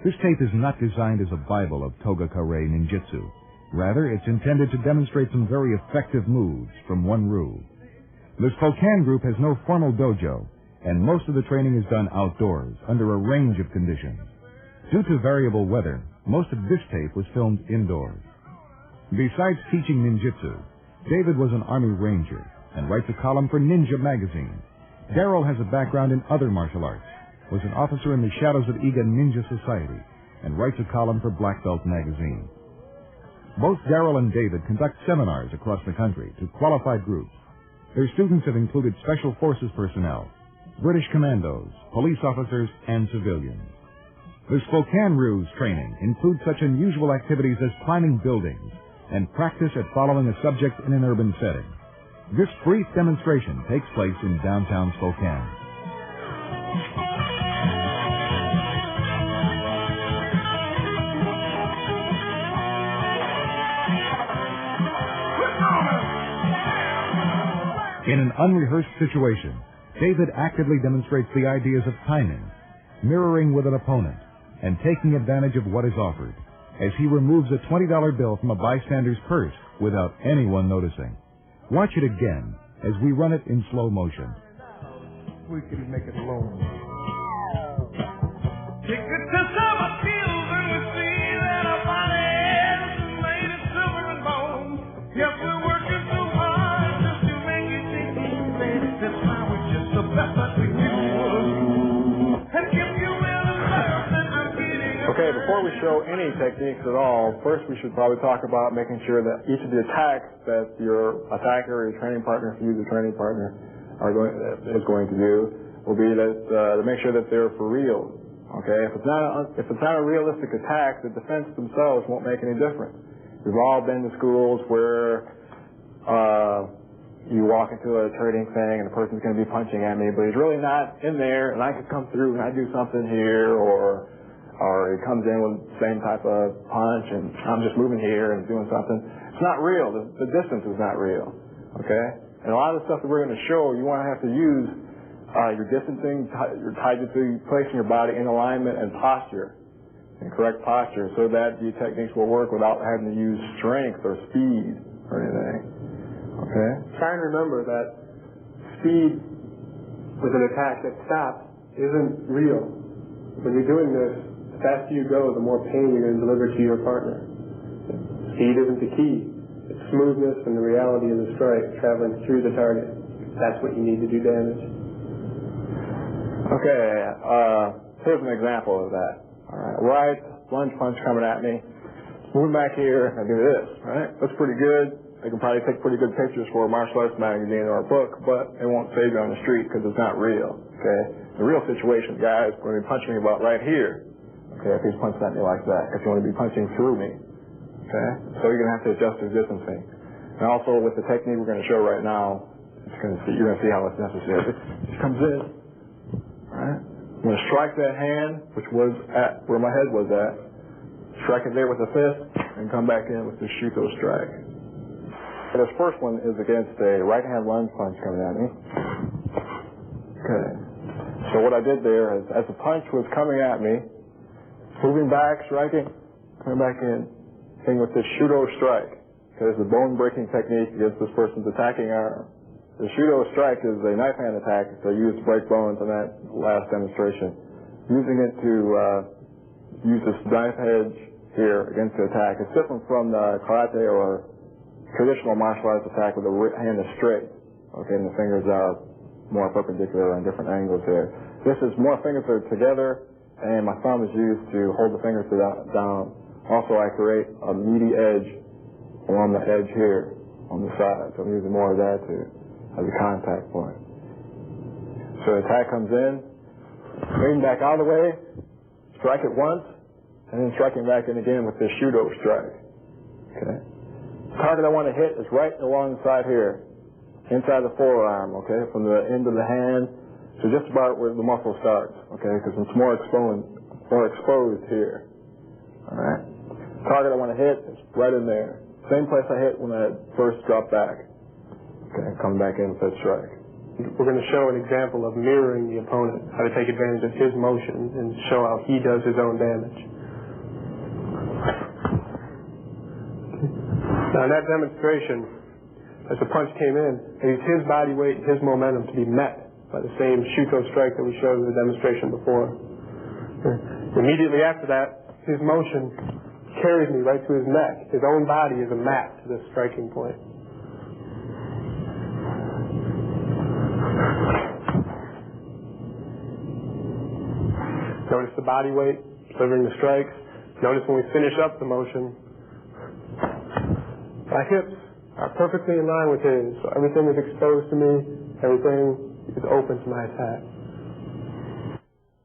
This tape is not designed as a Bible of Toga-Kare Ninjutsu. Rather, it's intended to demonstrate some very effective moves from one rule. The Spokane group has no formal dojo, and most of the training is done outdoors, under a range of conditions. Due to variable weather, most of this tape was filmed indoors. Besides teaching ninjutsu, David was an Army Ranger and writes a column for Ninja magazine. Darryl has a background in other martial arts, was an officer in the Shadows of Iga Ninja Society, and writes a column for Black Belt magazine. Both Darryl and David conduct seminars across the country to qualified groups. Their students have included Special Forces personnel, British commandos, police officers, and civilians. The Spokane Ruse training includes such unusual activities as climbing buildings and practice at following a subject in an urban setting. This brief demonstration takes place in downtown Spokane. In an unrehearsed situation, David actively demonstrates the ideas of timing, mirroring with an opponent, and taking advantage of what is offered, as he removes a $20 bill from a bystander's purse without anyone noticing. Watch it again as we run it in slow motion. We can make it alone. Take it to summer fields and we see that our body is made of silver and bone. Yes, we're working so hard just to make it easy. That's why we're just the best that we can do. And if you really serve, then I'm getting a Okay, before we show any techniques at all, first we should probably talk about making sure that each of the attacks that your attacker or your training partner, if you use a training partner, is going to do will be that to make sure that they're for real. Okay, if it's not a realistic attack, the defense themselves won't make any difference. We've all been to schools where you walk into a trading thing and the person's going to be punching at me, but he's really not in there, and I could come through and I do something here, or he comes in with the same type of punch and I'm just moving here and doing something. It's not real. The distance is not real. Okay? And a lot of the stuff that we're going to show, you want to have to use your distancing, your taijutsu, placing your body in alignment and posture, in correct posture, so that the techniques will work without having to use strength or speed or anything. Okay? Try and remember that speed with an attack that stops isn't real. When you're doing this, the faster you go, the more pain you're going to deliver to your partner. Speed isn't the key. It's smoothness and the reality of the strike traveling through the target. That's what you need to do damage. Okay, here's an example of that. All right, lunge punch coming at me. Moving back here, I do this, right? That's pretty good. I can probably take pretty good pictures for a martial arts magazine or a book, but it won't save you on the street because it's not real, okay? The real situation, guys, going to be punching me about right here, okay, if he's punching at me like that, if you want to be punching through me. Okay? So you're going to have to adjust your distancing. And also with the technique we're going to show right now, you're going to see how it's necessary. It comes in. Alright? I'm going to strike that hand, which was at where my head was at. Strike it there with a fist, and come back in with the Shuto strike. And this first one is against a right hand lunge punch coming at me. Okay. So what I did there is, as the punch was coming at me, moving back, striking, coming back in, with this Shuto strike. Okay, it's a bone-breaking technique against this person's attacking arm. The Shuto strike is a knife hand attack that I used to break bones in that last demonstration. Using it to use this knife edge here against the attack. It's different from the karate or traditional martial arts attack where the hand is straight. Okay, and the fingers are more perpendicular on different angles here. This is more fingers are together, and my thumb is used to hold the fingers down. Also, I create a meaty edge along the edge here on the side. So I'm using more of that as a contact point. So the attack comes in, swing back out of the way, strike it once, and then striking back in again with this Shuto strike. Okay. The target I want to hit is right along the side here, inside the forearm, okay, from the end of the hand to just about where the muscle starts, okay, because it's more exposed here. All right. The target I want to hit is right in there. Same place I hit when I first dropped back. Okay, coming back in with that strike. We're going to show an example of mirroring the opponent, how to take advantage of his motion and show how he does his own damage. Now in that demonstration, as the punch came in, I used his body weight and his momentum to be met by the same Shuto strike that we showed in the demonstration before. Immediately after that, his motion carried me right to his neck. His own body is a mat to this striking point. Notice the body weight, delivering the strikes. Notice when we finish up the motion, my hips are perfectly in line with his, so everything is exposed to me, everything is open to my attack.